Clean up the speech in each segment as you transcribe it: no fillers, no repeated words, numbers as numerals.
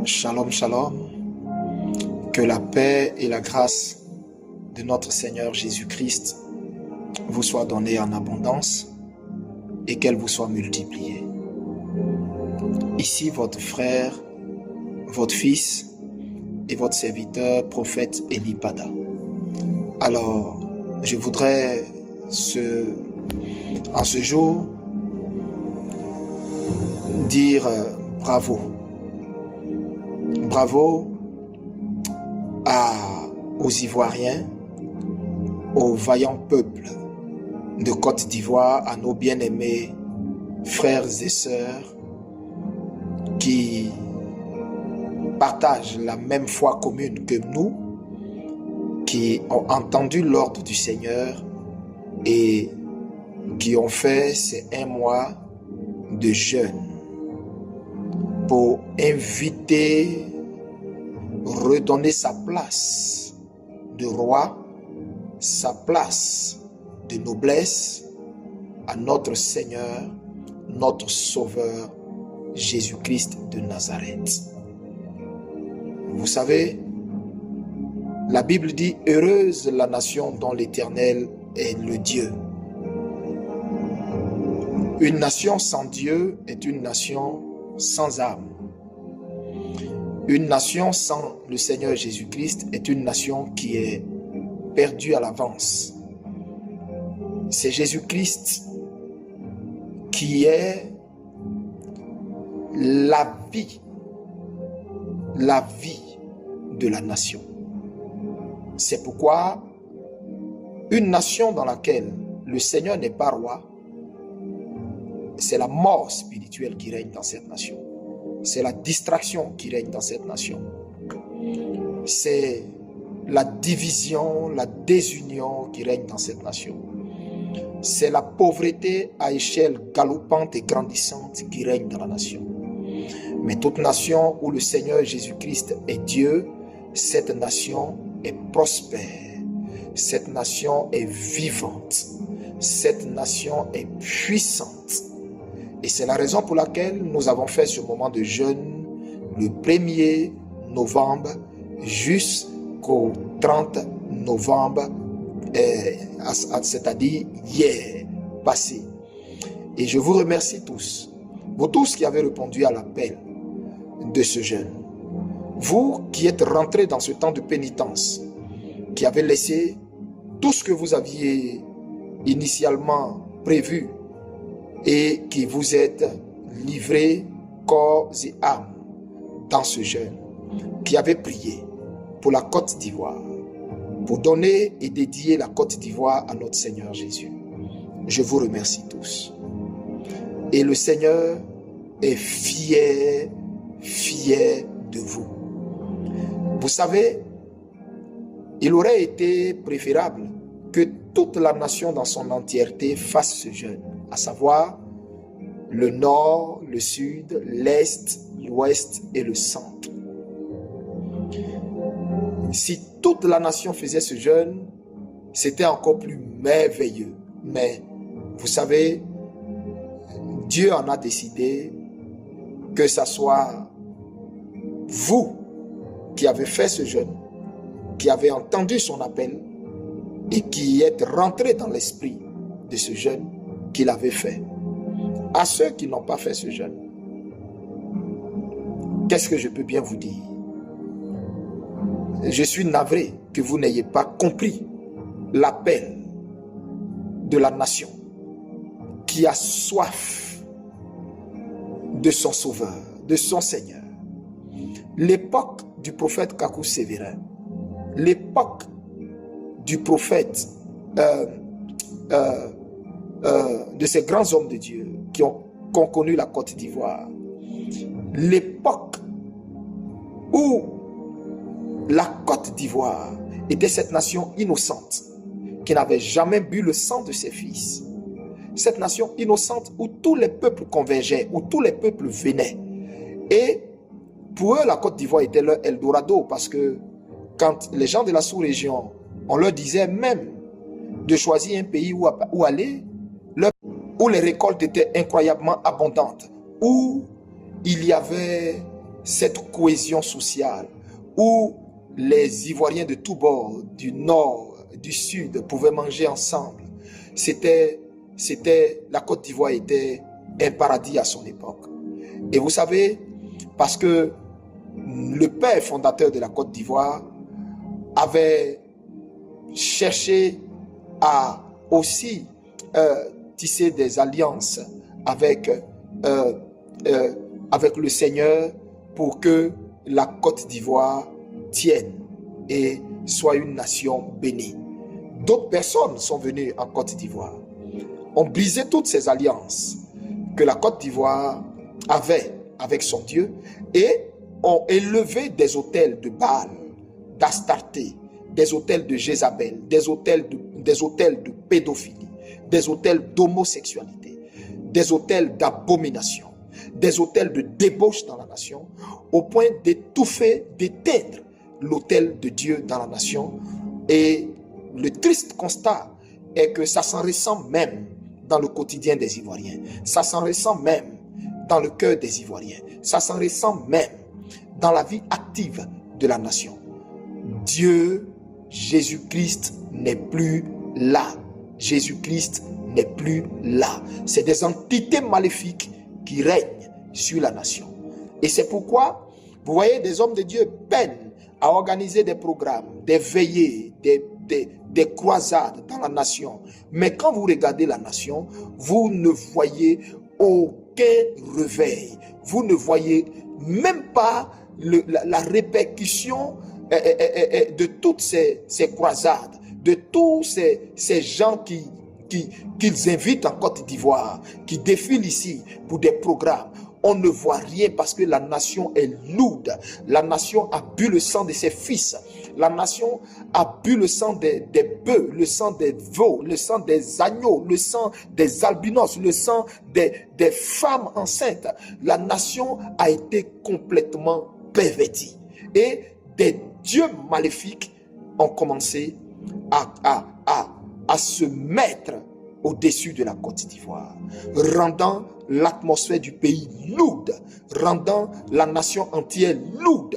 Shalom, shalom. Que la paix et la grâce de notre Seigneur Jésus-Christ vous soient données en abondance et qu'elles vous soient multipliées. Ici votre frère, votre fils et votre serviteur, prophète Eli Pada. Alors, je voudrais en ce jour dire bravo. Bravo aux Ivoiriens, au vaillant peuple de Côte d'Ivoire, à nos bien-aimés frères et sœurs qui partagent la même foi commune que nous, qui ont entendu l'ordre du Seigneur et qui ont fait ces 1 mois de jeûne pour redonner sa place de roi, sa place de noblesse à notre Seigneur, notre Sauveur, Jésus-Christ de Nazareth. Vous savez, la Bible dit « Heureuse la nation dont l'Éternel est le Dieu ». Une nation sans Dieu est une nation sans âme. Une nation sans le Seigneur Jésus-Christ est une nation qui est perdue à l'avance. C'est Jésus-Christ qui est la vie de la nation. C'est pourquoi une nation dans laquelle le Seigneur n'est pas roi, c'est la mort spirituelle qui règne dans cette nation. C'est la distraction qui règne dans cette nation. C'est la division, la désunion qui règne dans cette nation. C'est la pauvreté à échelle galopante et grandissante qui règne dans la nation. Mais toute nation où le Seigneur Jésus-Christ est Dieu, cette nation est prospère. Cette nation est vivante. Cette nation est puissante. Et c'est la raison pour laquelle nous avons fait ce moment de jeûne le 1er novembre jusqu'au 30 novembre, c'est-à-dire hier passé. Et je vous remercie tous, vous tous qui avez répondu à l'appel de ce jeûne. Vous qui êtes rentrés dans ce temps de pénitence, qui avez laissé tout ce que vous aviez initialement prévu et qui vous êtes livrés corps et âme dans ce jeûne, qui avez prié pour la Côte d'Ivoire, pour donner et dédier la Côte d'Ivoire à notre Seigneur Jésus. Je vous remercie tous. Et le Seigneur est fier de vous. Vous savez, il aurait été préférable que toute la nation dans son entièreté fasse ce jeûne, à savoir le nord, le sud, l'est, l'ouest et le centre. Si toute la nation faisait ce jeûne, c'était encore plus merveilleux. Mais vous savez, Dieu en a décidé que ce soit vous qui avez fait ce jeûne, qui avez entendu son appel et qui êtes rentrés dans l'esprit de ce jeûne qu'il avait fait. À ceux qui n'ont pas fait ce jeûne, qu'est-ce que je peux bien vous dire? Je suis navré que vous n'ayez pas compris l'appel de la nation qui a soif de son Sauveur, de son Seigneur. L'époque du prophète Kakou Sévérin, l'époque du prophète de ces grands hommes de Dieu qui ont connu la Côte d'Ivoire, l'époque où la Côte d'Ivoire était cette nation innocente qui n'avait jamais bu le sang de ses fils, cette nation innocente où tous les peuples convergeaient, où tous les peuples venaient. Et pour eux, la Côte d'Ivoire était leur Eldorado, parce que quand les gens de la sous-région, on leur disait même de choisir un pays où aller, où les récoltes étaient incroyablement abondantes, où il y avait cette cohésion sociale où les Ivoiriens de tous bords, du nord, du sud, pouvaient manger ensemble. La Côte d'Ivoire était un paradis à son époque. Et vous savez, parce que le père fondateur de la Côte d'Ivoire avait cherché à aussi tisser des alliances avec le Seigneur pour que la Côte d'Ivoire tienne et soit une nation bénie. D'autres personnes sont venues en Côte d'Ivoire, ont brisé toutes ces alliances que la Côte d'Ivoire avait avec son Dieu et ont élevé des autels de Baal, d'Astarté, des autels de Jézabel, des autels de pédophilie, des autels d'homosexualité, des autels d'abomination, des autels de débauche dans la nation, au point d'étouffer, d'éteindre l'autel de Dieu dans la nation. Et le triste constat est que ça s'en ressent même dans le quotidien des Ivoiriens. Ça s'en ressent même dans le cœur des Ivoiriens. Ça s'en ressent même dans la vie active de la nation. Dieu, Jésus-Christ n'est plus là. Jésus-Christ n'est plus là. C'est des entités maléfiques qui règnent sur la nation. Et c'est pourquoi, vous voyez, des hommes de Dieu peinent à organiser des programmes, des veillées, des croisades dans la nation. Mais quand vous regardez la nation, vous ne voyez aucun réveil. Vous ne voyez même pas la répercussion de toutes ces croisades, de tous ces gens qu'ils invitent en Côte d'Ivoire, qui défilent ici pour des programmes. On ne voit rien parce que la nation est lourde. La nation a bu le sang de ses fils. La nation a bu le sang des bœufs, le sang des veaux, le sang des agneaux, le sang des albinos, le sang des femmes enceintes. La nation a été complètement pervertie. Et des dieux maléfiques ont commencé à se mettre au-dessus de la Côte d'Ivoire, rendant l'atmosphère du pays lourde, rendant la nation entière lourde,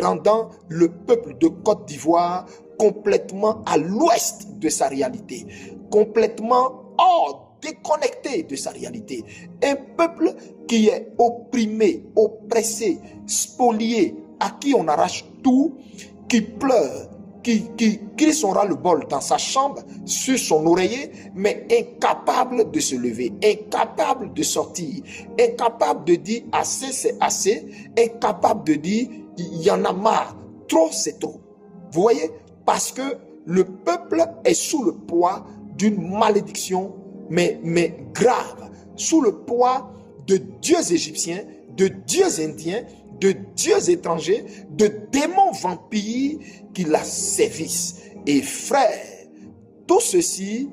rendant le peuple de Côte d'Ivoire complètement à l'ouest de sa réalité, complètement hors, déconnecté de sa réalité. Un peuple qui est opprimé, oppressé, spolié, à qui on arrache tout, qui pleure, qui crie son ras-le-bol dans sa chambre, sur son oreiller, mais incapable de se lever, incapable de sortir, incapable de dire assez c'est assez, incapable de dire il y en a marre, trop c'est trop. Vous voyez, parce que le peuple est sous le poids d'une malédiction, mais grave, sous le poids de dieux égyptiens, de dieux indiens, de dieux étrangers, de démons vampires qui la sévissent. Et frère, tout ceci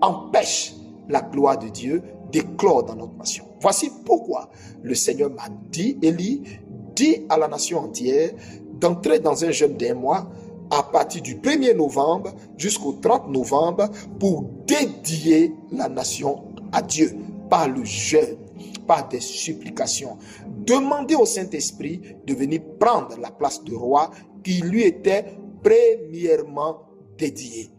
empêche la gloire de Dieu d'éclore dans notre nation. Voici pourquoi le Seigneur m'a dit, Élie, dit à la nation entière d'entrer dans un jeûne d'un mois à partir du 1er novembre jusqu'au 30 novembre pour dédier la nation à Dieu par le jeûne, par des supplications. Demandez au Saint-Esprit de venir prendre la place de roi qui lui était premièrement dédiée,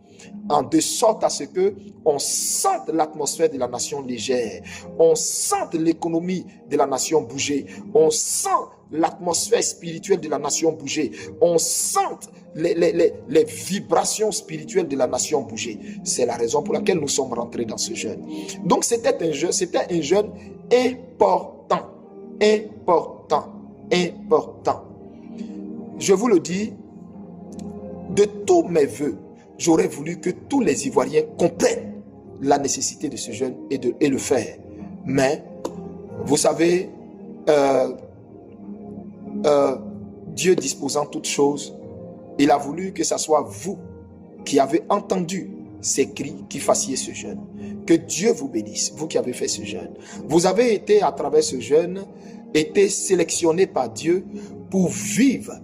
en de sorte à ce que on sente l'atmosphère de la nation légère, on sente l'économie de la nation bouger, on sent l'atmosphère spirituelle de la nation bouger, on sente les vibrations spirituelles de la nation bouger. C'est la raison pour laquelle nous sommes rentrés dans ce jeûne. Donc c'était un jeûne important. Je vous le dis, de tous mes voeux, j'aurais voulu que tous les Ivoiriens comprennent la nécessité de ce jeûne et le faire. Mais, vous savez, Dieu disposant toutes choses, il a voulu que ce soit vous qui avez entendu ces cris qui fassiez ce jeûne. Que Dieu vous bénisse, vous qui avez fait ce jeûne. Vous avez été, à travers ce jeûne, été sélectionné par Dieu pour vivre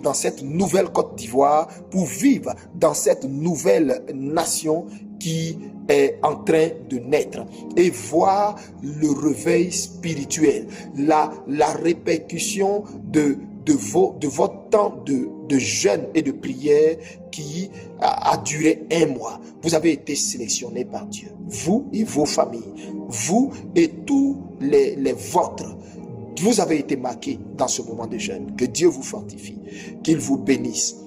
dans cette nouvelle Côte d'Ivoire, pour vivre dans cette nouvelle nation qui est en train de naître et voir le réveil spirituel, la répercussion de votre temps de jeûne et de prière qui a duré 1 mois. Vous avez été sélectionnés par Dieu, vous et vos familles, vous et tous les vôtres. Vous avez été marqués dans ce moment de jeûne. Que Dieu vous fortifie, qu'il vous bénisse,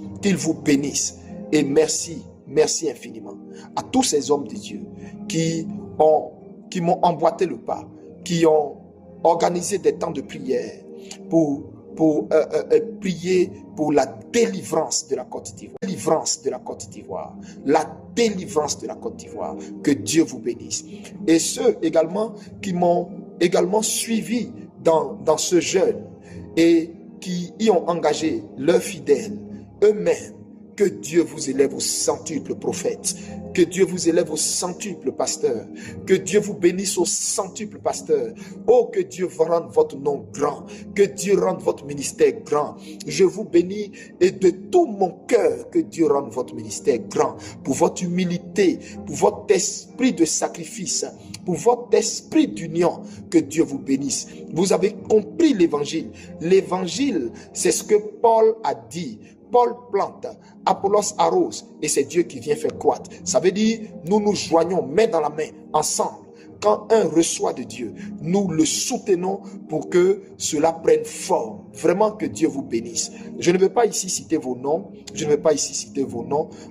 et merci infiniment à tous ces hommes de Dieu qui m'ont emboîté le pas, qui ont organisé des temps de prière pour prier pour la délivrance de la Côte d'Ivoire. La délivrance de la Côte d'Ivoire. Que Dieu vous bénisse. Et ceux également qui m'ont également suivi dans ce jeûne et qui y ont engagé leurs fidèles eux-mêmes. Que Dieu vous élève au centuple prophète. Que Dieu vous élève au centuple pasteur. Que Dieu vous bénisse au centuple pasteur. Oh, que Dieu rende votre nom grand. Que Dieu rende votre ministère grand. Je vous bénis et de tout mon cœur, que Dieu rende votre ministère grand. Pour votre humilité, pour votre esprit de sacrifice, pour votre esprit d'union. Que Dieu vous bénisse. Vous avez compris l'évangile. L'évangile, c'est ce que Paul a dit. Paul plante, Apollos arrose, et c'est Dieu qui vient faire croître. Ça veut dire, nous nous joignons main dans la main, ensemble. Quand un reçoit de Dieu, nous le soutenons pour que cela prenne forme. Vraiment, que Dieu vous bénisse. Je ne vais pas ici citer vos noms,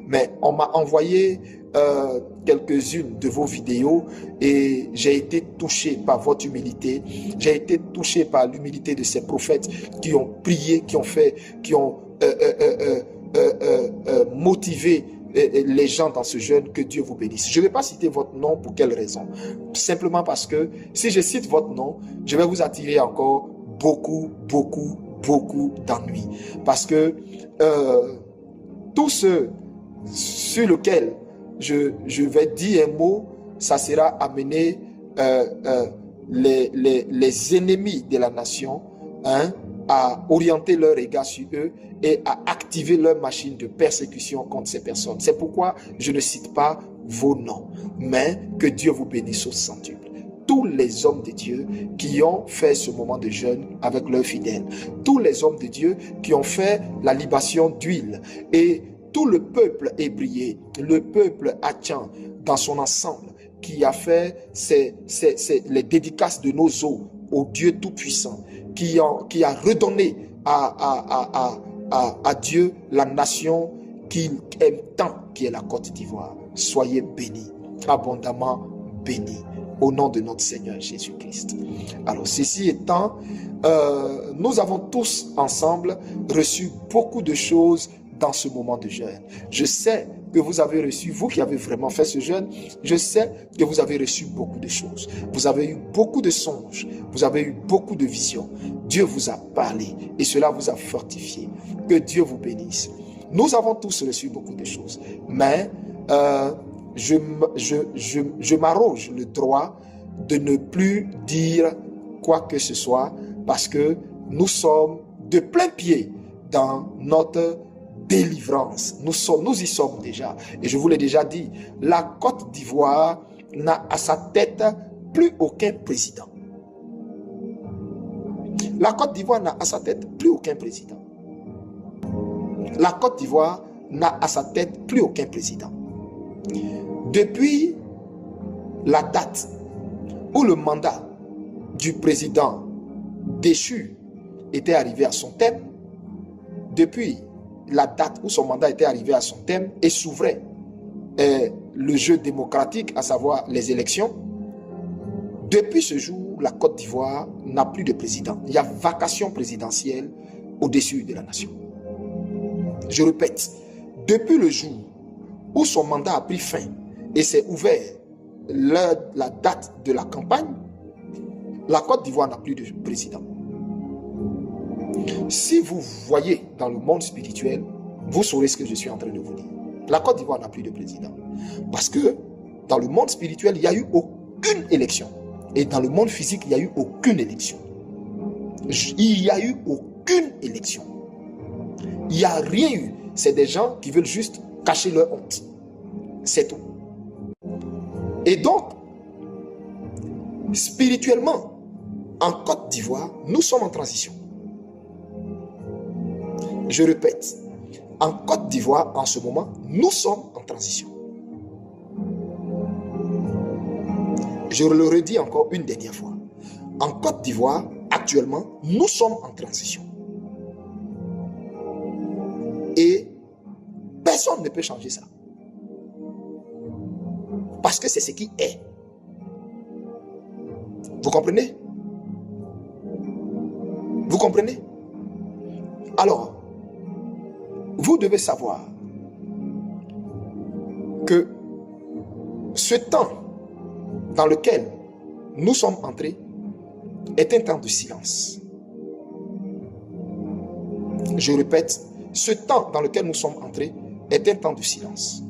mais on m'a envoyé quelques-unes de vos vidéos et j'ai été touché par votre humilité. J'ai été touché par l'humilité de ces prophètes qui ont prié, qui ont motiver les gens dans ce jeûne. Que Dieu vous bénisse. Je ne vais pas citer votre nom. Pour quelle raison? Simplement parce que si je cite votre nom, je vais vous attirer encore beaucoup d'ennuis. Parce que tout ce sur lequel je vais dire un mot, ça sera amener les ennemis de la nation, à orienter leur regard sur eux et à activer leur machine de persécution contre ces personnes. C'est pourquoi je ne cite pas vos noms, mais que Dieu vous bénisse au centuple. Tous les hommes de Dieu qui ont fait ce moment de jeûne avec leurs fidèles, tous les hommes de Dieu qui ont fait la libation d'huile, et tout le peuple hébreu, le peuple Hatchan dans son ensemble, qui a fait les dédicaces de nos os au Dieu Tout-Puissant, qui a redonné à Dieu la nation qu'il aime tant, qui est la Côte d'Ivoire. Soyez bénis, abondamment bénis, au nom de notre Seigneur Jésus-Christ. Alors, ceci étant, nous avons tous ensemble reçu beaucoup de choses dans ce moment de jeûne. Je sais que vous avez reçu, vous qui avez vraiment fait ce jeûne, je sais que vous avez reçu beaucoup de choses. Vous avez eu beaucoup de songes, vous avez eu beaucoup de visions. Dieu vous a parlé et cela vous a fortifié. Que Dieu vous bénisse. Nous avons tous reçu beaucoup de choses, mais je m'arroge le droit de ne plus dire quoi que ce soit parce que nous sommes de plein pied dans notre délivrance. Nous y sommes déjà. Et je vous l'ai déjà dit, la Côte d'Ivoire n'a à sa tête plus aucun président. La Côte d'Ivoire n'a à sa tête plus aucun président. La Côte d'Ivoire n'a à sa tête plus aucun président. Depuis la date où le mandat du président déchu était arrivé à son terme, depuis la date où son mandat était arrivé à son terme et s'ouvrait le jeu démocratique, à savoir les élections, depuis ce jour, la Côte d'Ivoire n'a plus de président. Il y a vacation présidentielle au-dessus de la nation. Je répète, depuis le jour où son mandat a pris fin et s'est ouvert la date de la campagne, la Côte d'Ivoire n'a plus de président. Si vous voyez dans le monde spirituel, vous saurez ce que je suis en train de vous dire. La Côte d'Ivoire n'a plus de président. Parce que dans le monde spirituel, il n'y a eu aucune élection. Et dans le monde physique, il n'y a eu aucune élection. Il n'y a eu aucune élection. Il n'y a rien eu. C'est des gens qui veulent juste cacher leur honte. C'est tout. Et donc, spirituellement, en Côte d'Ivoire, nous sommes en transition. Je répète, en Côte d'Ivoire, en ce moment, nous sommes en transition. Je le redis encore une dernière fois. En Côte d'Ivoire, actuellement, nous sommes en transition. Et personne ne peut changer ça. Parce que c'est ce qui est. Vous comprenez? Vous comprenez? Alors, vous devez savoir que ce temps dans lequel nous sommes entrés est un temps de silence. Je répète, ce temps dans lequel nous sommes entrés est un temps de silence.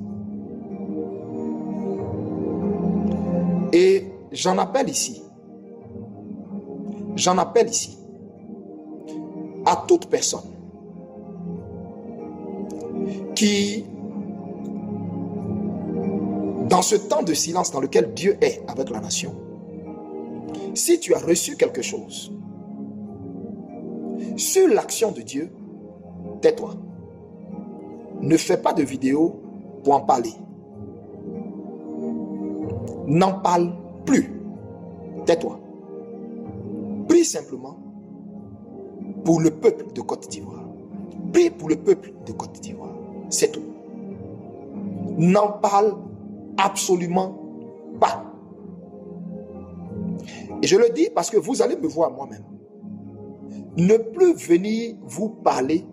Et j'en appelle ici à toute personne qui, dans ce temps de silence dans lequel Dieu est avec la nation, si tu as reçu quelque chose sur l'action de Dieu, tais-toi. Ne fais pas de vidéo pour en parler. N'en parle plus. Tais-toi. Prie simplement pour le peuple de Côte d'Ivoire. Prie pour le peuple de Côte d'Ivoire. C'est tout. N'en parle absolument pas. Et je le dis parce que vous allez me voir moi-même. Ne plus venir vous parler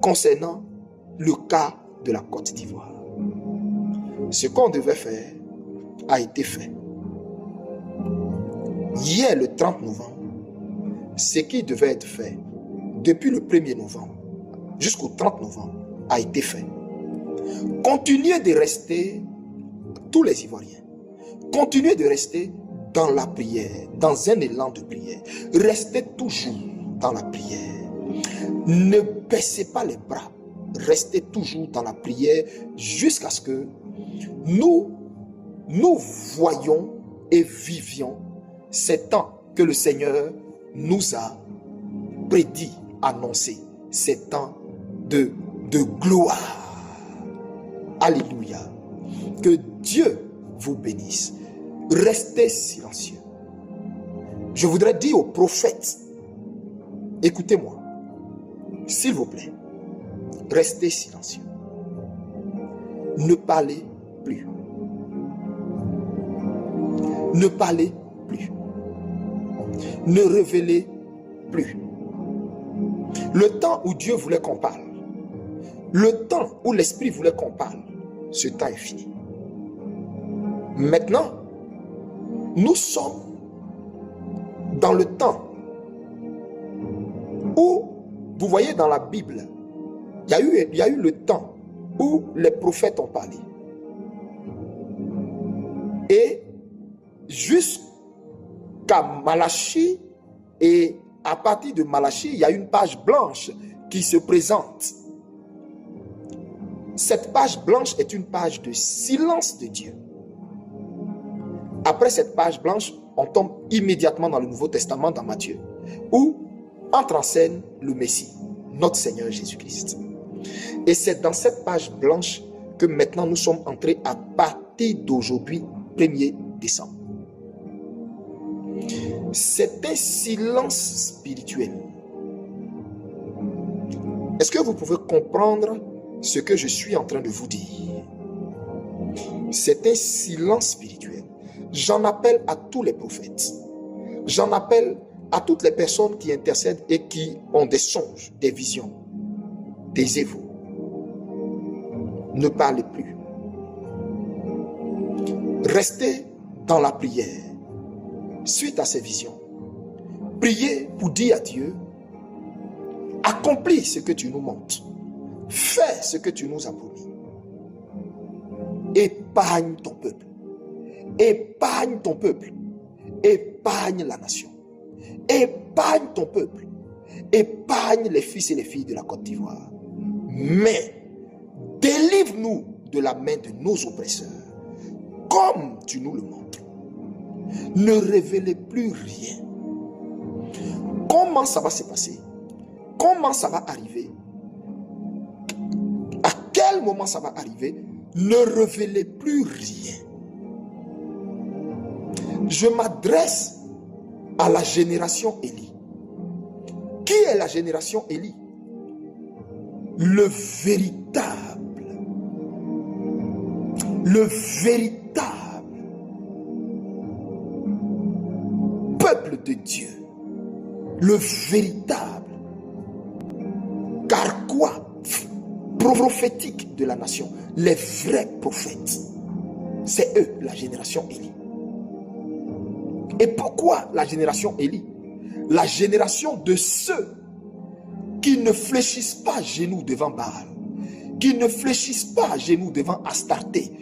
concernant le cas de la Côte d'Ivoire. Ce qu'on devait faire a été fait. Hier, le 30 novembre, ce qui devait être fait depuis le 1er novembre jusqu'au 30 novembre a été fait. Continuez de rester, tous les Ivoiriens, continuez de rester dans la prière, dans un élan de prière. Restez toujours dans la prière. Ne baissez pas les bras. Restez toujours dans la prière jusqu'à ce que nous voyions et vivions ces temps que le Seigneur nous a prédit, annoncé, ces temps de gloire. Alléluia. Que Dieu vous bénisse. Restez silencieux. Je voudrais dire aux prophètes, écoutez-moi, s'il vous plaît, restez silencieux. Ne parlez plus. Ne parlez plus. Ne révélez plus. Le temps où Dieu voulait qu'on parle, le temps où l'Esprit voulait qu'on parle, ce temps est fini. Maintenant, nous sommes dans le temps où, vous voyez dans la Bible, il y a eu le temps où les prophètes ont parlé. Et jusqu'à Malachie, et à partir de Malachie, il y a une page blanche qui se présente. Cette page blanche est une page de silence de Dieu. Après cette page blanche, on tombe immédiatement dans le Nouveau Testament, dans Matthieu, où entre en scène le Messie, notre Seigneur Jésus-Christ. Et c'est dans cette page blanche que maintenant nous sommes entrés à partir d'aujourd'hui, 1er décembre. C'est un silence spirituel. Est-ce que vous pouvez comprendre ce que je suis en train de vous dire? C'est un silence spirituel. J'en appelle à tous les prophètes. J'en appelle à toutes les personnes qui intercèdent et qui ont des songes, des visions. Taisez-vous. Ne parlez plus. Restez dans la prière. Suite à ces visions, priez pour dire à Dieu, accomplis ce que tu nous montres. Fais ce que tu nous as promis. Épargne ton peuple. Épargne ton peuple. Épargne la nation. Épargne ton peuple. Épargne les fils et les filles de la Côte d'Ivoire. Mais délivre-nous de la main de nos oppresseurs. comme tu nous le montres. Ne révélez plus rien. Comment ça va se passer? Comment ça va arriver? À quel moment ça va arriver? Ne révélez plus rien. Je m'adresse à la génération Élie. Qui est la génération Élie? Le véritable peuple de Dieu. Le véritable carquois prophétique de la nation. Les vrais prophètes. C'est eux, la génération Élie. Et pourquoi la génération Élie? La génération de ceux qui ne fléchissent pas à genoux devant Baal, qui ne fléchissent pas à genoux devant Astarté,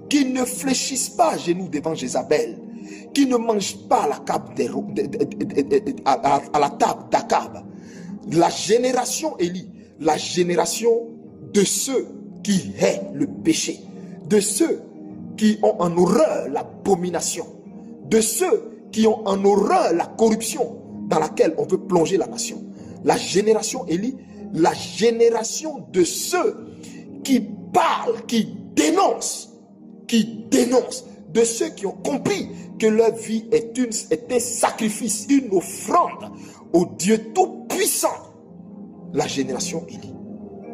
qui ne fléchissent pas à genoux devant Jézabel, qui ne mangent pas à la table d'Akab. La génération Élie, la génération de ceux qui haïssent le péché, de ceux qui ont en horreur l'abomination, de ceux qui ont en horreur la corruption dans laquelle on veut plonger la nation. La génération Élie, la génération de ceux qui parlent, qui dénoncent, de ceux qui ont compris que leur vie est un sacrifice, une offrande au Dieu Tout-Puissant. La génération Élie.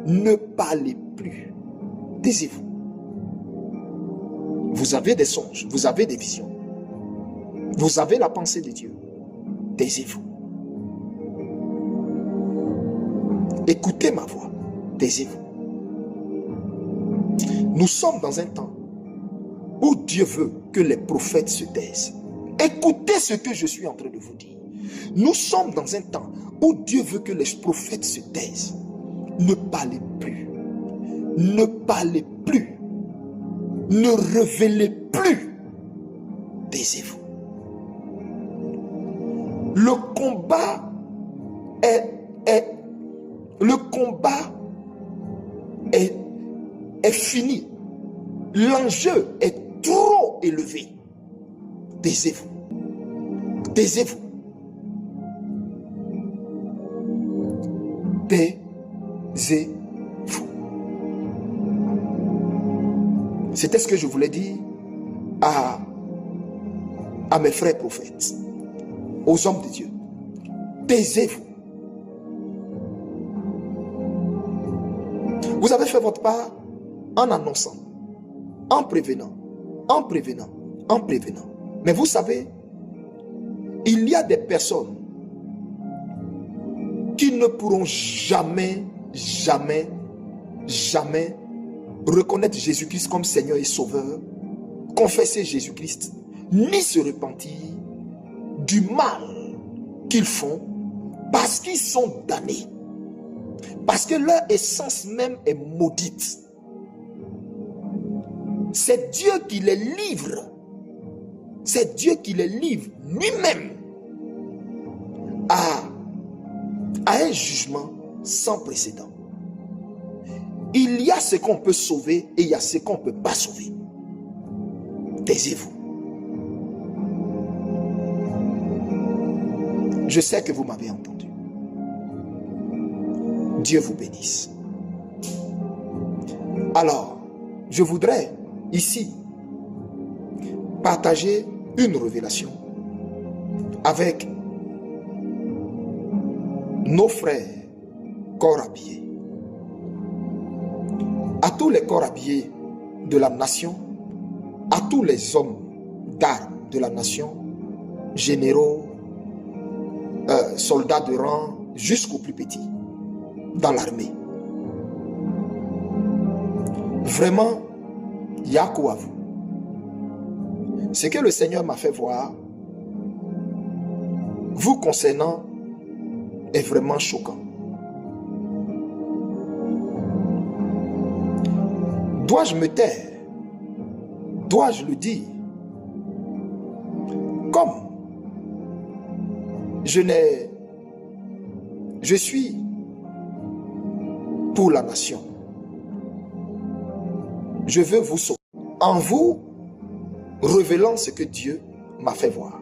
Ne parlez plus. Taisez-vous. Vous avez des songes, vous avez des visions. Vous avez la pensée de Dieu. Taisez-vous. Écoutez ma voix. Taisez-vous. Nous sommes dans un temps où Dieu veut que les prophètes se taisent. Écoutez ce que je suis en train de vous dire. Nous sommes dans un temps où Dieu veut que les prophètes se taisent. Ne parlez plus. Ne parlez plus. Ne révélez plus. Taisez-vous. Le combat est fini. L'enjeu est trop élevé. Taisez-vous. Taisez-vous. Taisez-vous. C'était ce que je voulais dire à mes frères prophètes, aux hommes de Dieu. Taisez-vous. Vous avez fait votre part en annonçant, en prévenant. Mais vous savez, il y a des personnes qui ne pourront jamais reconnaître Jésus-Christ comme Seigneur et Sauveur, confesser Jésus-Christ, ni se repentir du mal qu'ils font parce qu'ils sont damnés. Parce que leur essence même est maudite. C'est Dieu qui les livre. C'est Dieu qui les livre lui-même à un jugement sans précédent. Il y a ce qu'on peut sauver et il y a ce qu'on ne peut pas sauver. Taisez-vous. Je sais que vous m'avez entendu. Dieu vous bénisse. Alors, je voudrais ici partager une révélation avec nos frères corps habillés. À tous les corps habillés de la nation, à tous les hommes d'armes de la nation, généraux, soldats de rang, jusqu'aux plus petits, dans l'armée. Vraiment, il y a quoi à vous. Ce que le Seigneur m'a fait voir, vous concernant, est vraiment choquant. Dois-je me taire? Dois-je le dire? Comme je suis pour la nation. Je veux vous sauver. En vous, révélant ce que Dieu m'a fait voir.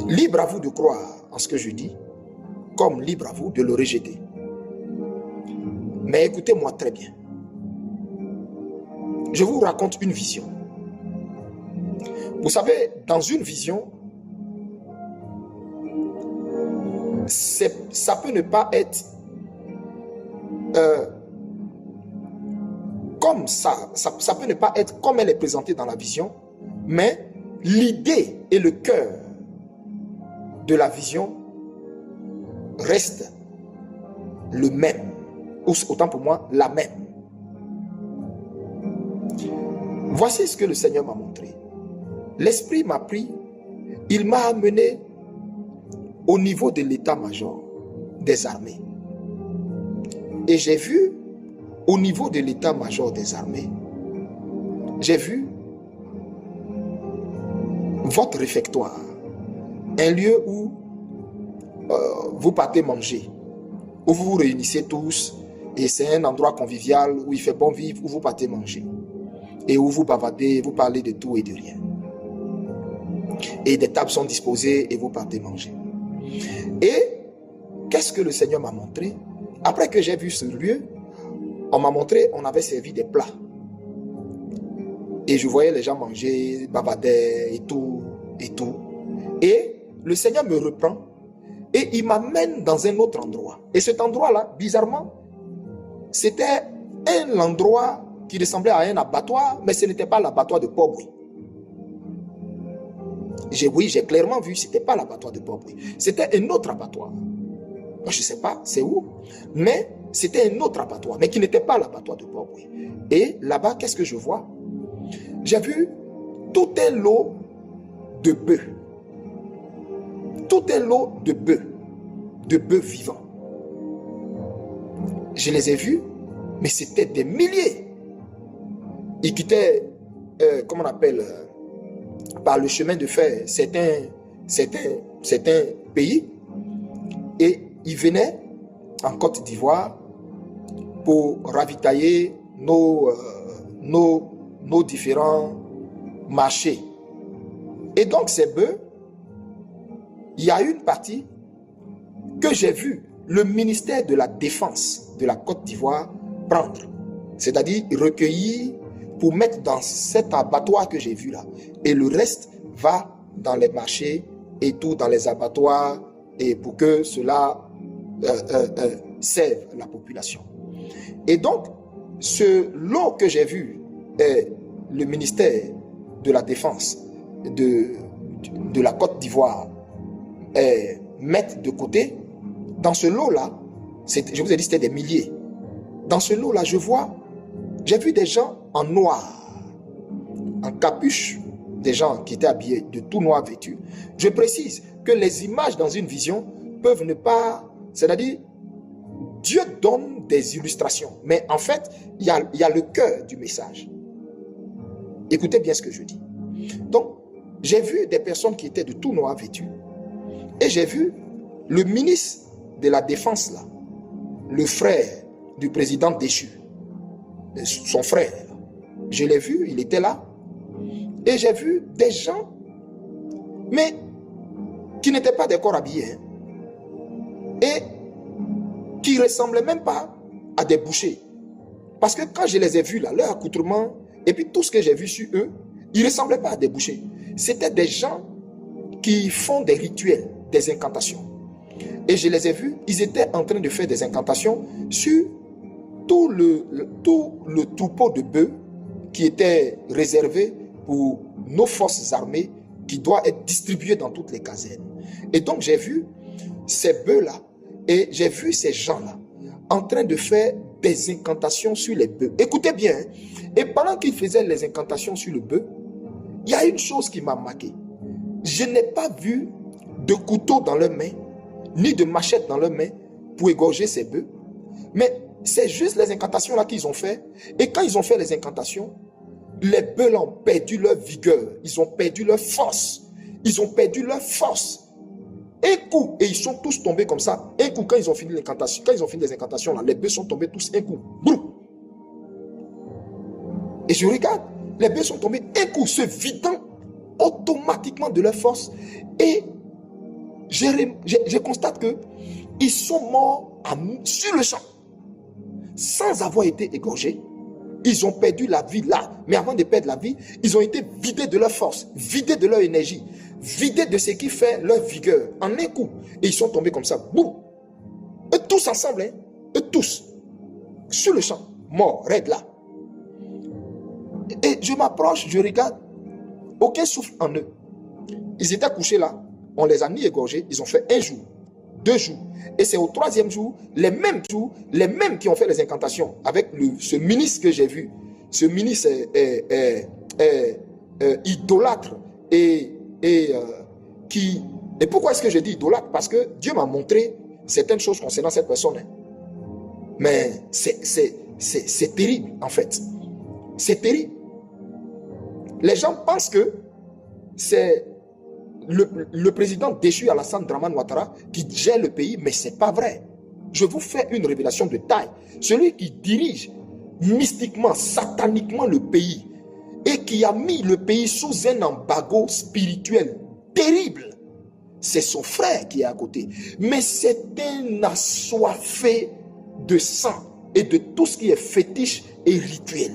Libre à vous de croire en ce que je dis, comme libre à vous de le rejeter. Mais écoutez-moi très bien. Je vous raconte une vision. Vous savez, dans une vision, ça peut ne pas être comme ça peut ne pas être comme elle est présentée dans la vision, mais l'idée et le cœur de la vision reste le même, ou autant pour moi, la même. Voici ce que le Seigneur m'a montré. L'Esprit m'a pris, il m'a amené au niveau de l'état-major des armées. Et j'ai vu, au niveau de l'état-major des armées, j'ai vu votre réfectoire, un lieu où vous partez manger, où vous vous réunissez tous, et c'est un endroit convivial où il fait bon vivre, où vous partez manger, et où vous bavardez, vous parlez de tout et de rien. Et des tables sont disposées et vous partez manger. Et qu'est-ce que le Seigneur m'a montré? Après que j'ai vu ce lieu, on m'a montré, on avait servi des plats. Et je voyais les gens manger, bavarder et tout, et tout. Et le Seigneur me reprend et il m'amène dans un autre endroit. Et cet endroit-là, bizarrement, c'était un endroit qui ressemblait à un abattoir, mais ce n'était pas l'abattoir de Port-Bouilly. Oui, j'ai clairement vu, ce n'était pas l'abattoir de Port-Bouilly. C'était un autre abattoir. Je ne sais pas c'est où, mais c'était un autre abattoir, mais qui n'était pas l'abattoir de Port-Bouilly. Et là-bas, qu'est-ce que je vois? J'ai vu tout un lot de bœufs. Tout un lot de bœufs vivants. Je les ai vus, mais c'était des milliers. Ils quittaient, comment on appelle, par le chemin de fer, certains pays, et ils venaient en Côte d'Ivoire pour ravitailler nos différents marchés. Et donc ces bœufs, il y a une partie que j'ai vu le ministère de la Défense de la Côte d'Ivoire prendre, c'est-à-dire recueillir pour mettre dans cet abattoir que j'ai vu là. Et le reste va dans les marchés et tout, dans les abattoirs, et pour que cela serve la population. Et donc, ce lot que j'ai vu, le ministère de la Défense de la Côte d'Ivoire mettre de côté, dans ce lot-là, je vous ai dit c'était des milliers. Dans ce lot-là, j'ai vu des gens en noir, en capuche, des gens qui étaient habillés de tout noir vêtus. Je précise que les images dans une vision peuvent ne pas, c'est-à-dire, Dieu donne des illustrations, mais en fait, il y a le cœur du message. Écoutez bien ce que je dis. Donc, j'ai vu des personnes qui étaient de tout noir vêtues, et j'ai vu le ministre de la Défense, là, le frère du président déchu, son frère, je l'ai vu, il était là, et j'ai vu des gens, mais qui n'étaient pas des corps habillés, et qui ne ressemblaient même pas à des bouchers. Parce que quand je les ai vus là, leur accoutrement, et puis tout ce que j'ai vu sur eux, ils ne ressemblaient pas à des bouchers. C'était des gens qui font des rituels, des incantations. Et je les ai vus, ils étaient en train de faire des incantations sur tout le troupeau de bœufs qui était réservé pour nos forces armées, qui doit être distribué dans toutes les casernes. Et donc j'ai vu ces bœufs-là, et j'ai vu ces gens-là en train de faire des incantations sur les bœufs. Écoutez bien, et pendant qu'ils faisaient les incantations sur le bœuf, il y a une chose qui m'a marqué. Je n'ai pas vu de couteau dans leurs mains, ni de machette dans leurs mains pour égorger ces bœufs, mais c'est juste les incantations là qu'ils ont fait. Et quand ils ont fait les incantations, les bœufs ont perdu leur vigueur, ils ont perdu leur force, ils ont perdu leur force. Un coup, et ils sont tous tombés comme ça. Un coup, quand ils ont fini l'incantation, quand ils ont fini les incantations là, les bœufs sont tombés tous un coup. Boum. Et je regarde, Les bœufs sont tombés un coup, se vidant automatiquement de leur force. Et je constate que ils sont morts sur le champ, sans avoir été égorgés. Ils ont perdu la vie là. Mais avant de perdre la vie, ils ont été vidés de leur force, vidés de leur énergie, vidés de ce qui fait leur vigueur en un coup. Et ils sont tombés comme ça. Boum. Eux tous ensemble, hein? Eux tous. Sur le champ, morts, raides là. Et je m'approche, je regarde. Aucun souffle en eux. Ils étaient couchés là. On les a mis égorgés. Ils ont fait 1 jour, 2 jours. Et c'est au 3e jour, les mêmes qui ont fait les incantations avec ce ministre que j'ai vu. Ce ministre est idolâtre et pourquoi est-ce que je dis idolâtre? Parce que Dieu m'a montré certaines choses concernant cette personne. Hein. Mais c'est terrible en fait. C'est terrible. Les gens pensent que c'est le président déchu Alassane Dramane Ouattara qui gère le pays, mais ce n'est pas vrai. Je vous fais une révélation de taille. Celui qui dirige mystiquement, sataniquement le pays et qui a mis le pays sous un embargo spirituel terrible, c'est son frère qui est à côté. Mais c'est un assoiffé de sang et de tout ce qui est fétiche et rituel.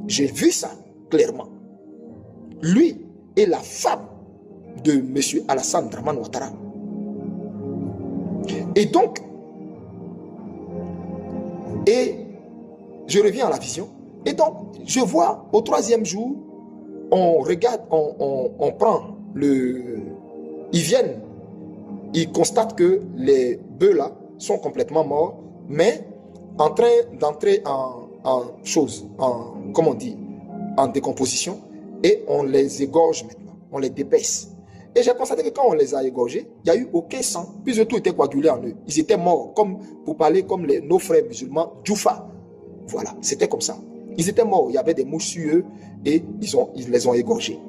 J'ai vu ça clairement. Lui et la femme de M. Alassane Dramane Ouattara. Et donc, je reviens à la vision. Et donc, je vois au 3e jour, on regarde, on prend ils viennent, ils constatent que les bœufs là sont complètement morts, mais en train d'entrer comment on dit, en décomposition, et on les égorge maintenant, on les dépaisse. Et j'ai constaté que quand on les a égorgés, il n'y a eu aucun sang, puisque tout était coagulé en eux. Ils étaient morts, comme pour parler comme nos frères musulmans, Djoufa. Voilà, c'était comme ça. Ils étaient morts, il y avait des mouches sur eux et ils les ont égorgés.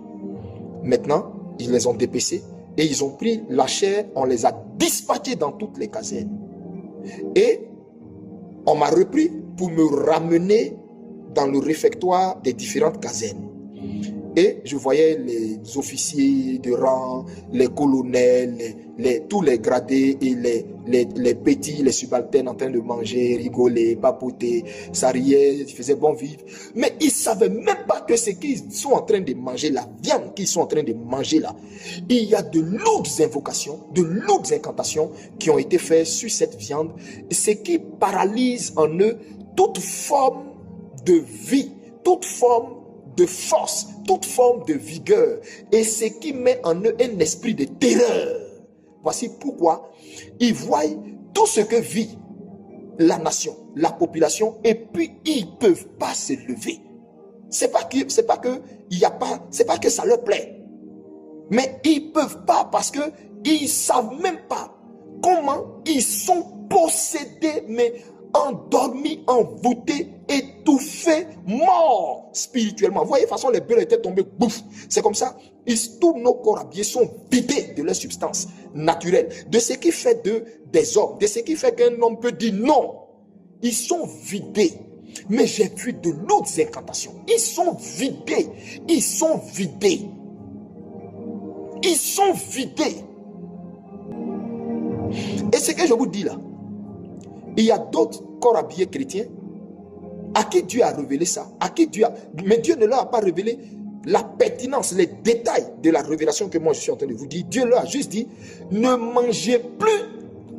Maintenant, ils les ont dépecés et ils ont pris la chair, on les a dispatchés dans toutes les casernes. Et on m'a repris pour me ramener dans le réfectoire des différentes casernes. Et je voyais les officiers de rang, les colonels, tous les gradés et les petits, les subalternes en train de manger, rigoler, papoter, ça riait, ils faisaient bon vivre. Mais ils ne savaient même pas que ce qu'ils sont en train de manger, la viande qu'ils sont en train de manger là, il y a de lourdes invocations, de lourdes incantations qui ont été faites sur cette viande, ce qui paralyse en eux toute forme de vie, toute forme de force, toute forme de vigueur, et ce qui met en eux un esprit de terreur. Voici pourquoi ils voient tout ce que vit la nation, la population, et puis ils ne peuvent pas se lever. C'est pas que ça leur plaît, mais ils peuvent pas parce que ils savent même pas comment ils sont possédés, mais endormis, envoûtés, étouffés, morts spirituellement. Vous voyez, de toute façon, les bœufs étaient tombés, bouf. C'est comme ça. Tous nos corps habillés sont vidés de leur substance naturelle, de ce qui fait des hommes, de ce qui fait qu'un homme peut dire non. Ils sont vidés. Mais j'ai vu de lourdes incantations. Ils sont vidés. Ils sont vidés. Ils sont vidés. Et ce que je vous dis là, il y a d'autres corps habillés chrétiens à qui Dieu a révélé ça, mais Dieu ne leur a pas révélé la pertinence, les détails de la révélation que moi je suis en train de vous dire. Dieu leur a juste dit, ne mangez plus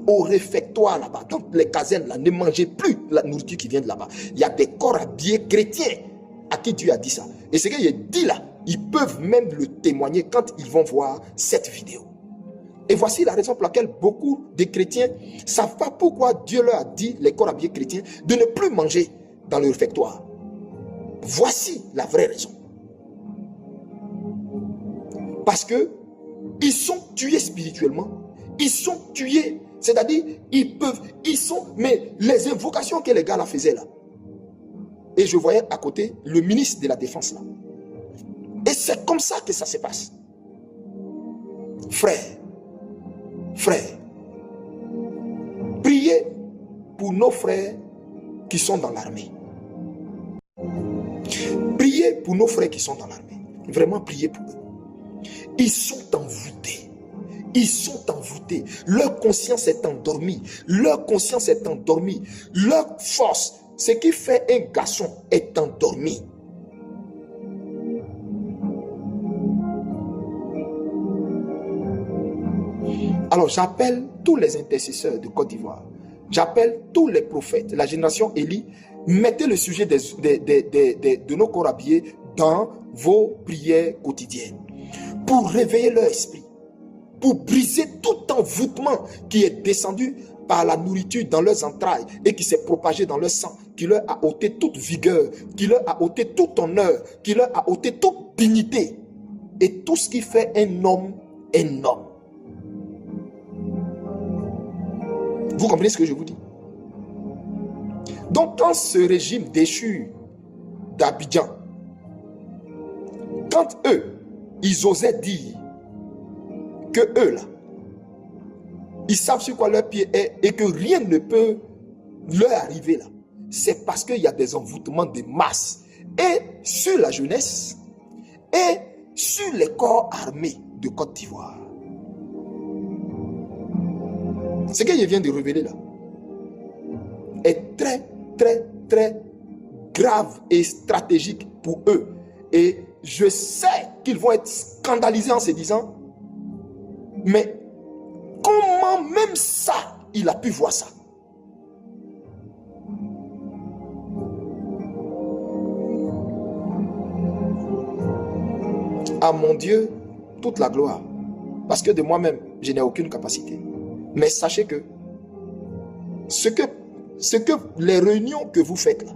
au réfectoire là-bas, dans les casernes là, ne mangez plus la nourriture qui vient de là-bas. Il y a des corps habillés chrétiens à qui Dieu a dit ça. Et ce qu'il dit là, ils peuvent même le témoigner quand ils vont voir cette vidéo. Et voici la raison pour laquelle beaucoup de chrétiens ne savent pas pourquoi Dieu leur a dit, les corps habillés chrétiens, de ne plus manger dans le réfectoire. Voici la vraie raison. Parce que ils sont tués spirituellement. Ils sont tués, c'est-à-dire, mais les invocations que les gars là faisaient là. Et je voyais à côté le ministre de la Défense là. Et c'est comme ça que ça se passe. Frères, priez pour nos frères qui sont dans l'armée. Priez pour nos frères qui sont dans l'armée. Vraiment, priez pour eux. Ils sont envoûtés. Ils sont envoûtés. Leur conscience est endormie. Leur conscience est endormie. Leur force, ce qui fait un garçon, est endormi. Alors j'appelle tous les intercesseurs de Côte d'Ivoire. J'appelle tous les prophètes, la génération Élie. Mettez le sujet de nos corps habillés dans vos prières quotidiennes pour réveiller leur esprit, pour briser tout envoûtement qui est descendu par la nourriture dans leurs entrailles et qui s'est propagé dans leur sang, qui leur a ôté toute vigueur, qui leur a ôté tout honneur, qui leur a ôté toute dignité et tout ce qui fait un homme. Vous comprenez ce que je vous dis? Donc quand ce régime déchu d'Abidjan, quand eux, ils osaient dire que eux là, ils savent sur quoi leur pied est et que rien ne peut leur arriver là, c'est parce qu'il y a des envoûtements de masse et sur la jeunesse et sur les corps armés de Côte d'Ivoire. Ce que je viens de révéler là est très, très, très grave et stratégique pour eux. Et je sais qu'ils vont être scandalisés en se disant, mais comment même ça, il a pu voir ça? À mon Dieu, toute la gloire. Parce que de moi-même, je n'ai aucune capacité. Mais sachez que les réunions que vous faites là,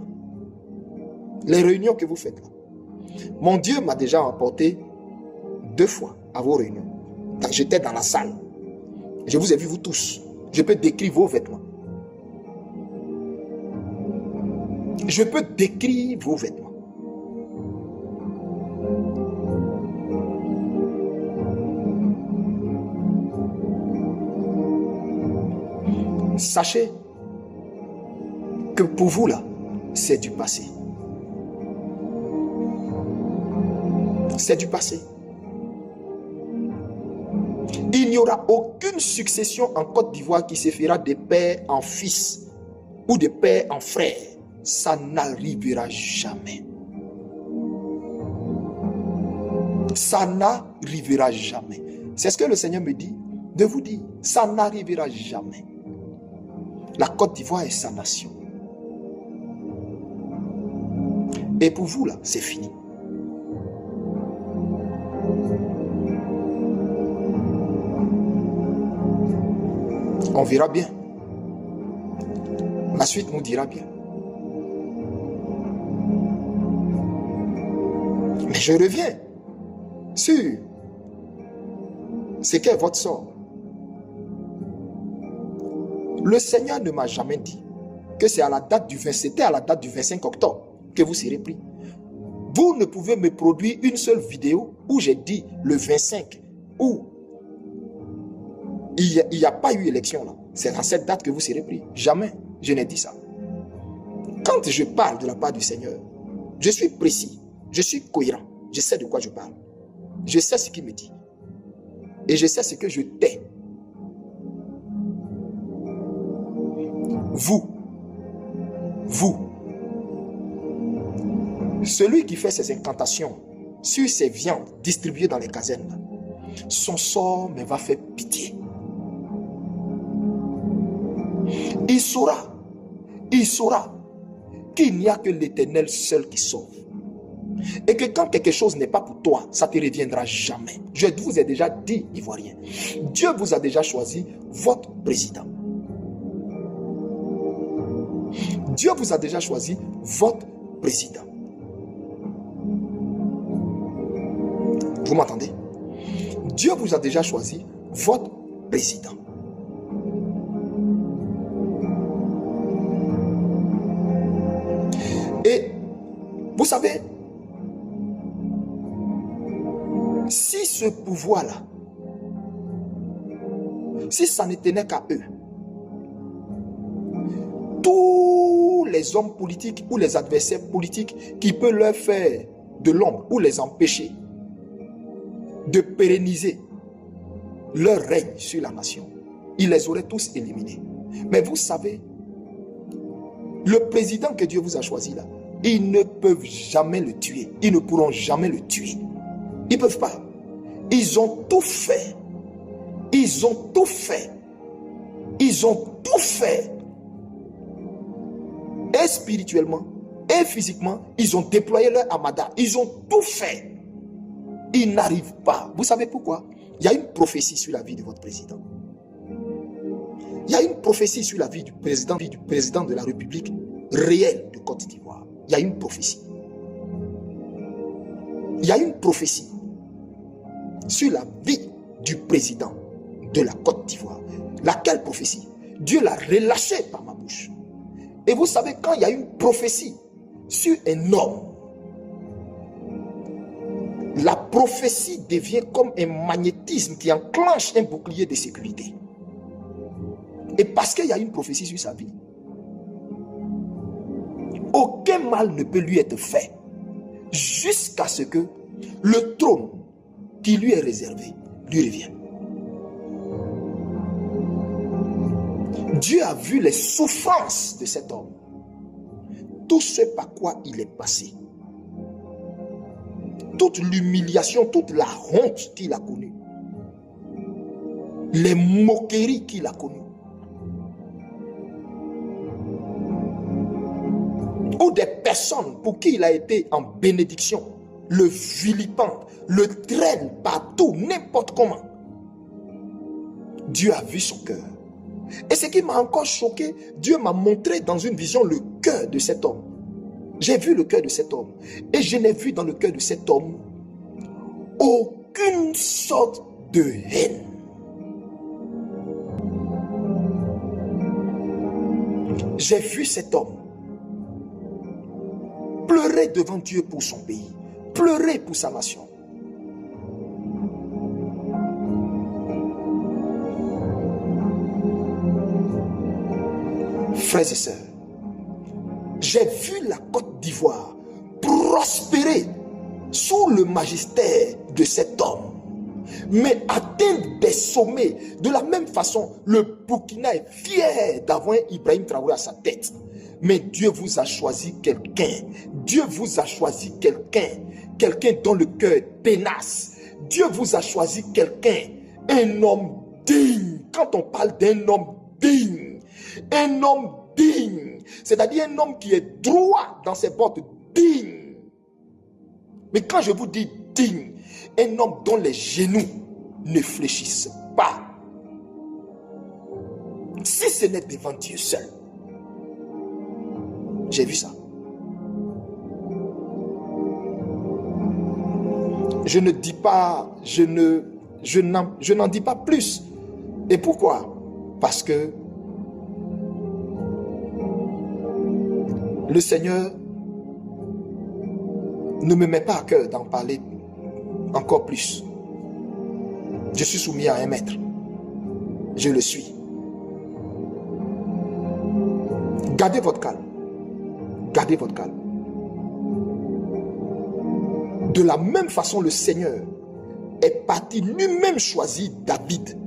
mon Dieu m'a déjà emporté 2 fois à vos réunions. Quand j'étais dans la salle, je vous ai vu vous tous. Je peux décrire vos vêtements. Je peux décrire vos vêtements. Sachez que pour vous là, c'est du passé. C'est du passé. Il n'y aura aucune succession en Côte d'Ivoire qui se fera de père en fils ou de père en frère. Ça n'arrivera jamais. Ça n'arrivera jamais. C'est ce que le Seigneur me dit de vous dire. Ça n'arrivera jamais. La Côte d'Ivoire est sa nation. Et pour vous là, c'est fini. On verra bien. La suite nous dira bien. Mais je reviens sur ce qu'est votre sort. Le Seigneur ne m'a jamais dit que c'est à la date du 20, c'était à la date du 25 octobre que vous serez pris. Vous ne pouvez me produire une seule vidéo où j'ai dit le 25, où il n'y a pas eu élection là. C'est à cette date que vous serez pris. Jamais je n'ai dit ça. Quand je parle de la part du Seigneur, je suis précis, je suis cohérent, je sais de quoi je parle. Je sais ce qu'il me dit. Et je sais ce que je tais. Vous, celui qui fait ses incantations sur ces viandes distribuées dans les casernes, son sort me va faire pitié. Il saura qu'il n'y a que l'Éternel seul qui sauve. Et que quand quelque chose n'est pas pour toi, ça ne te reviendra jamais. Je vous ai déjà dit, Ivoirien, Dieu vous a déjà choisi votre président. Dieu vous a déjà choisi votre président. Vous m'entendez? Dieu vous a déjà choisi votre président. Et vous savez, si ce pouvoir-là, si ça ne tenait qu'à eux, tous les hommes politiques ou les adversaires politiques qui peuvent leur faire de l'ombre ou les empêcher de pérenniser leur règne sur la nation, il les aurait tous éliminés. Mais vous savez, le président que Dieu vous a choisi là, ils ne peuvent jamais le tuer. Ils ne pourront jamais le tuer. Ils ne peuvent pas. Ils ont tout fait. Ils ont tout fait. Ils ont tout fait. Et spirituellement, et physiquement, ils ont déployé leur amada. Ils ont tout fait. Ils n'arrivent pas. Vous savez pourquoi? Il y a une prophétie sur la vie de votre président. Il y a une prophétie sur la vie du président de la République réelle de Côte d'Ivoire. Il y a une prophétie. Il y a une prophétie sur la vie du président de la Côte d'Ivoire. Laquelle prophétie? Dieu l'a relâchée par ma bouche. Et vous savez, quand il y a une prophétie sur un homme, la prophétie devient comme un magnétisme qui enclenche un bouclier de sécurité. Et parce qu'il y a une prophétie sur sa vie, aucun mal ne peut lui être fait jusqu'à ce que le trône qui lui est réservé lui revienne. Dieu a vu les souffrances de cet homme, tout ce par quoi il est passé, toute l'humiliation, toute la honte qu'il a connue, les moqueries qu'il a connues, ou des personnes pour qui il a été en bénédiction, le vilipendent, le traîne partout, n'importe comment. Dieu a vu son cœur. Et ce qui m'a encore choqué, Dieu m'a montré dans une vision le cœur de cet homme. J'ai vu le cœur de cet homme. Et je n'ai vu dans le cœur de cet homme aucune sorte de haine. J'ai vu cet homme pleurer devant Dieu pour son pays, pleurer pour sa nation. Frères et sœurs, j'ai vu la Côte d'Ivoire prospérer sous le magistère de cet homme, mais atteindre des sommets. De la même façon, le Burkina est fier d'avoir Ibrahim Traoré à sa tête. Mais Dieu vous a choisi quelqu'un. Dieu vous a choisi quelqu'un. Quelqu'un dont le cœur est tenace. Dieu vous a choisi quelqu'un. Un homme digne. Quand on parle d'un homme digne, un homme digne, c'est-à-dire un homme qui est droit dans ses bottes, digne. Mais quand je vous dis digne, un homme dont les genoux ne fléchissent pas. Si ce n'est devant Dieu seul. J'ai vu ça. Je ne dis pas, je n'en dis pas plus. Et pourquoi? Parce que le Seigneur ne me met pas à cœur d'en parler encore plus. Je suis soumis à un maître. Je le suis. Gardez votre calme. Gardez votre calme. De la même façon, le Seigneur est parti lui-même choisir David.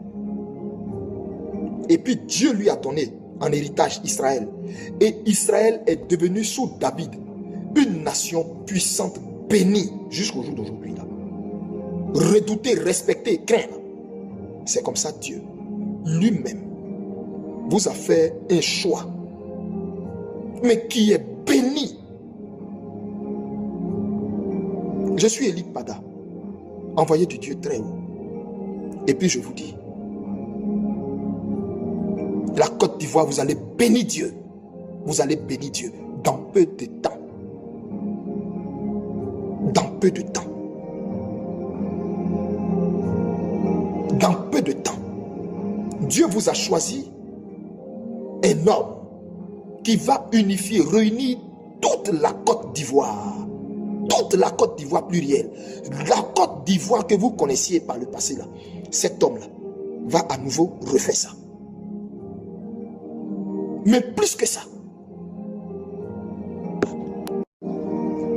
Et puis Dieu lui a donné en héritage Israël. Et Israël est devenu sous David une nation puissante, bénie jusqu'au jour d'aujourd'hui. Redoutée, respectée, crainte. C'est comme ça Dieu lui-même vous a fait un choix, mais qui est béni. Je suis Élie Pada, envoyé de Dieu très haut. Et puis je vous dis, la Côte d'Ivoire, vous allez bénir Dieu. Vous allez bénir Dieu dans peu de temps. Dans peu de temps. Dans peu de temps. Dieu vous a choisi un homme qui va unifier, réunir toute la Côte d'Ivoire. Toute la Côte d'Ivoire plurielle. La Côte d'Ivoire que vous connaissiez par le passé là. Cet homme-là va à nouveau refaire ça. Mais plus que ça.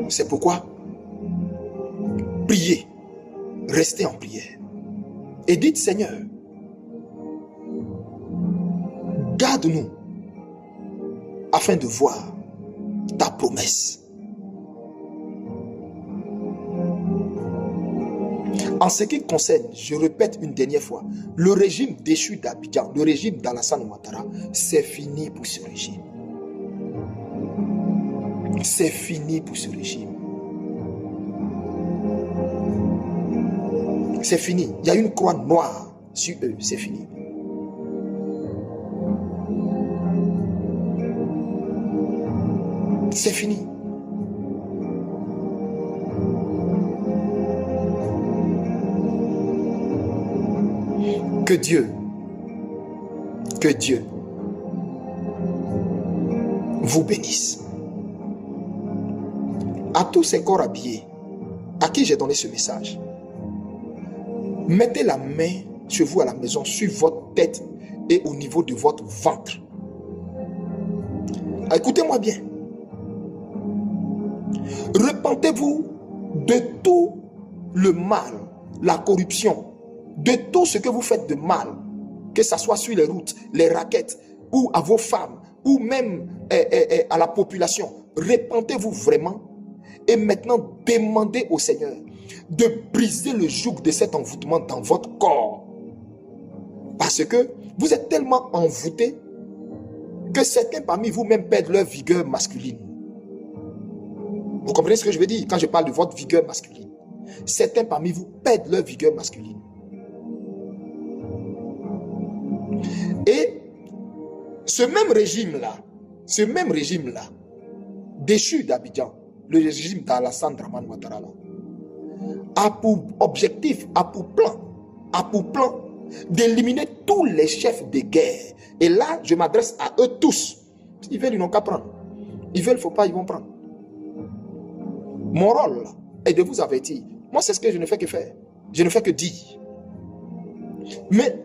C'est pourquoi priez. Restez en prière. Et dites, Seigneur, garde-nous afin de voir ta promesse. En ce qui concerne, je répète une dernière fois, le régime déchu d'Abidjan, le régime d'Alassane Ouattara, c'est fini pour ce régime. C'est fini pour ce régime. C'est fini. Il y a une croix noire sur eux. C'est fini. C'est fini. Que Dieu vous bénisse. À tous ces corps habillés, à qui j'ai donné ce message, mettez la main sur vous à la maison, sur votre tête et au niveau de votre ventre. Écoutez-moi bien. Repentez-vous de tout le mal, la corruption, de tout ce que vous faites de mal, que ce soit sur les routes, les raquettes, ou à vos femmes, ou même à la population. Repentez-vous vraiment et maintenant demandez au Seigneur de briser le joug de cet envoûtement dans votre corps. Parce que vous êtes tellement envoûtés que certains parmi vous-même perdent leur vigueur masculine. Vous comprenez ce que je veux dire quand je parle de votre vigueur masculine? Certains parmi vous perdent leur vigueur masculine. Et ce même régime-là, déchu d'Abidjan, le régime d'Alassane Ouattara, a pour objectif, a pour plan d'éliminer tous les chefs de guerre. Et là, je m'adresse à eux tous. Ils veulent, ils n'ont qu'à prendre. Ils veulent, il ne faut pas, ils vont prendre. Mon rôle est de vous avertir. Moi, c'est ce que je ne fais que faire. Je ne fais que dire. Mais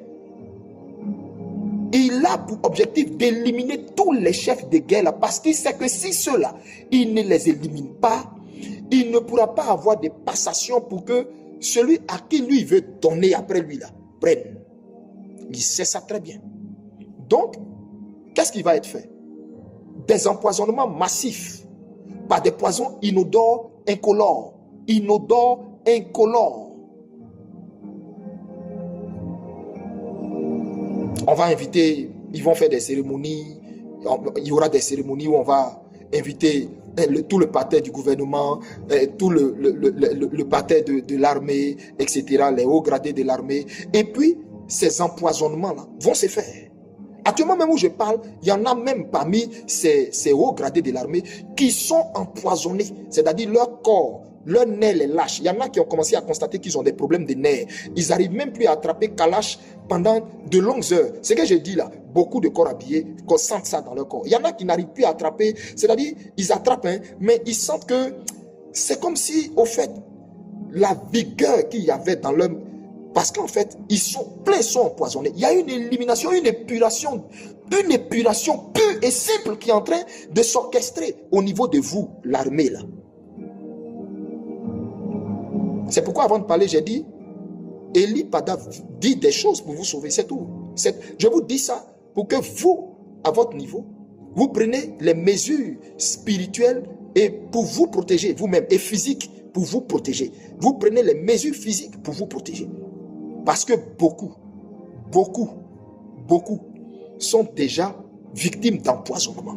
il a pour objectif d'éliminer tous les chefs de guerre là, parce qu'il sait que si ceux-là, il ne les élimine pas, il ne pourra pas avoir de passation pour que celui à qui lui veut donner après lui là, prenne. Il sait ça très bien. Donc, qu'est-ce qui va être fait? Des empoisonnements massifs par des poisons inodores, incolores. Inodores, incolores. On va inviter, ils vont faire des cérémonies, il y aura des cérémonies où on va inviter tout le parterre du gouvernement, tout le parterre de l'armée, etc., les hauts gradés de l'armée. Et puis, ces empoisonnements-là vont se faire. Actuellement, même où je parle, il y en a même parmi ces hauts gradés de l'armée qui sont empoisonnés, c'est-à-dire leur corps, leur nez les lâche. Il y en a qui ont commencé à constater qu'ils ont des problèmes de nerfs. Ils n'arrivent même plus à attraper Kalash pendant de longues heures. Ce que je dis là, beaucoup de corps habillés sentent ça dans leur corps. Il y en a qui n'arrivent plus à attraper, c'est-à-dire ils attrapent, hein, mais ils sentent que c'est comme si, au fait, la vigueur qu'il y avait dans leur... Parce qu'en fait, ils sont empoisonnés. Il y a une élimination, une épuration pure et simple qui est en train de s'orchestrer au niveau de vous, l'armée là. C'est pourquoi avant de parler, j'ai dit, Eli Pada dit des choses pour vous sauver, c'est tout. Je vous dis ça pour que vous, à votre niveau, vous preniez les mesures spirituelles et pour vous protéger vous-même, et physiques pour vous protéger. Vous prenez les mesures physiques pour vous protéger. Parce que beaucoup sont déjà victimes d'empoisonnement.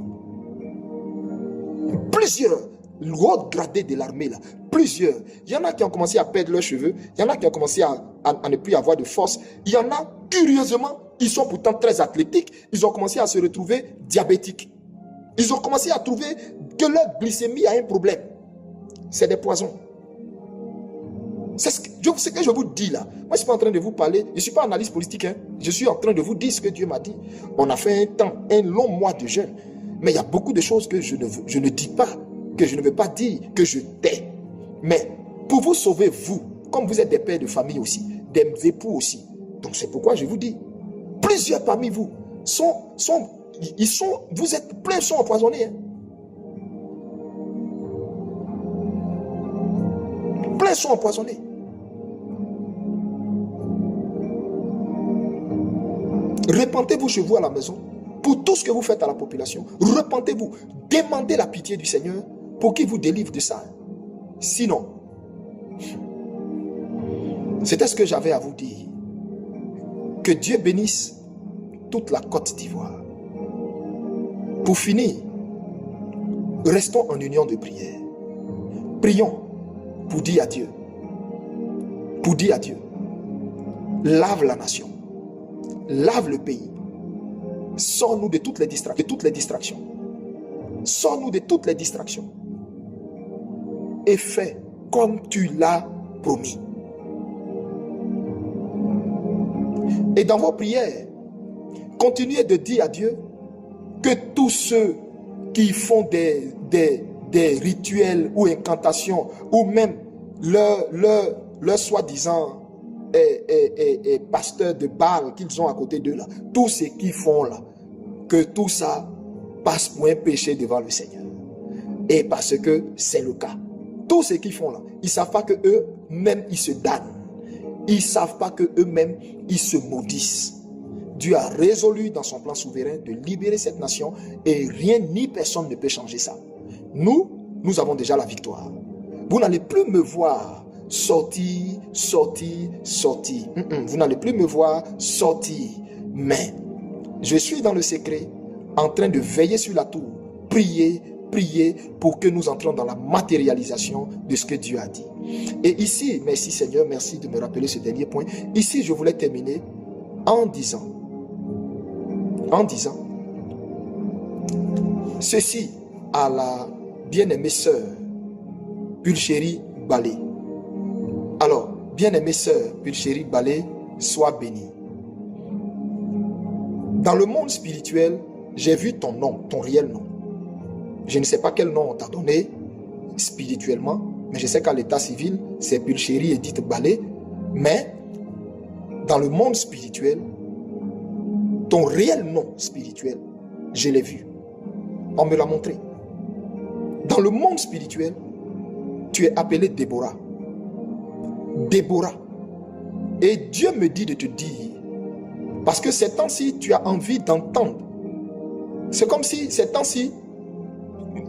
Plusieurs hauts gradés de l'armée, là, plusieurs. Il y en a qui ont commencé à perdre leurs cheveux, il y en a qui ont commencé à ne plus avoir de force. Il y en a, curieusement, ils sont pourtant très athlétiques, ils ont commencé à se retrouver diabétiques. Ils ont commencé à trouver que leur glycémie a un problème. C'est des poisons. C'est ce que je vous dis là. Moi, je ne suis pas en train de vous parler, je ne suis pas analyste politique. Hein. Je suis en train de vous dire ce que Dieu m'a dit. On a fait un long mois de jeûne. Mais il y a beaucoup de choses que je ne dis pas, que je ne veux pas dire, que je tais. Mais pour vous sauver, vous, comme vous êtes des pères de famille aussi, des époux aussi. Donc c'est pourquoi je vous dis, plusieurs parmi vous vous êtes pleins, sont empoisonnés. Hein. Pleins sont empoisonnées. Repentez-vous chez vous à la maison pour tout ce que vous faites à la population. Repentez-vous. Demandez la pitié du Seigneur pour qu'il vous délivre de ça. Sinon, c'était ce que j'avais à vous dire. Que Dieu bénisse toute la Côte d'Ivoire. Pour finir, restons en union de prière. Prions pour dire à Dieu. Pour dire à Dieu. Lave la nation. Lave le pays. Sors-nous de toutes les distractions. Sors-nous de toutes les distractions. Et fais comme tu l'as promis. Et dans vos prières, continuez de dire à Dieu que tous ceux qui font des rituels ou incantations, ou même leur soi-disant pasteur de Baal qu'ils ont à côté d'eux là, tout ce qu'ils font là, que tout ça passe pour un péché devant le Seigneur. Et parce que c'est le cas. Tout ce qu'ils font là, ils ne savent pas que eux-mêmes ils se damnent. Ils ne savent pas que eux-mêmes ils se maudissent. Dieu a résolu dans son plan souverain de libérer cette nation et rien ni personne ne peut changer ça. Nous avons déjà la victoire. Vous n'allez plus me voir sortir. Vous n'allez plus me voir sortir. Mais je suis dans le secret, en train de veiller sur la tour, prier pour que nous entrions dans la matérialisation de ce que Dieu a dit. Et ici, merci Seigneur, merci de me rappeler ce dernier point. Ici, je voulais terminer en disant ceci à la bien-aimée sœur Pulchérie Balé. Alors, bien-aimée sœur Pulchérie Balé, sois bénie. Dans le monde spirituel, j'ai vu ton nom, ton réel nom. Je ne sais pas quel nom on t'a donné spirituellement, mais je sais qu'à l'état civil, c'est Pulchérie Edith Balé. Mais dans le monde spirituel, ton réel nom spirituel, je l'ai vu. On me l'a montré. Dans le monde spirituel, tu es appelé Déborah. Déborah. Et Dieu me dit de te dire, parce que ces temps-ci, tu as envie d'entendre. C'est comme si ces temps-ci,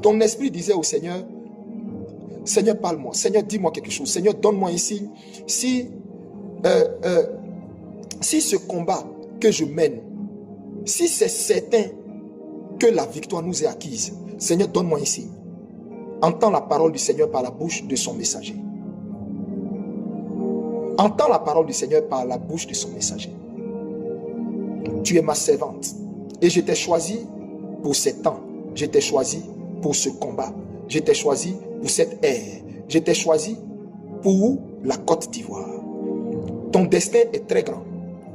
ton esprit disait au Seigneur, Seigneur, parle-moi. Seigneur, dis-moi quelque chose. Seigneur, donne-moi ici. Si ce combat que je mène, si c'est certain que la victoire nous est acquise, Seigneur, donne-moi ici. Entends la parole du Seigneur par la bouche de son messager. Entends la parole du Seigneur par la bouche de son messager. Tu es ma servante. Et je t'ai choisi pour ces temps. Je t'ai choisi pour ce combat. Je t'ai choisi pour cette ère. Je t'ai choisi pour la Côte d'Ivoire. Ton destin est très grand.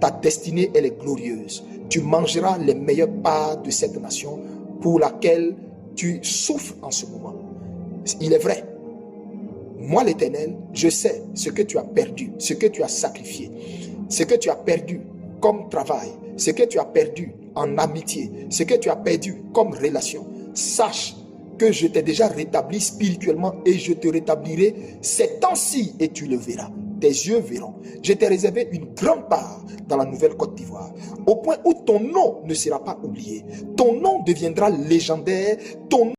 Ta destinée, elle est glorieuse. Tu mangeras les meilleures parts de cette nation pour laquelle tu souffres en ce moment. Il est vrai. Moi, l'Éternel, je sais ce que tu as perdu, ce que tu as sacrifié, ce que tu as perdu comme travail, ce que tu as perdu en amitié, ce que tu as perdu comme relation. Sache que je t'ai déjà rétabli spirituellement et je te rétablirai ces temps-ci et tu le verras. Tes yeux verront. Je t'ai réservé une grande part dans la nouvelle Côte d'Ivoire, au point où ton nom ne sera pas oublié. Ton nom deviendra légendaire. Ton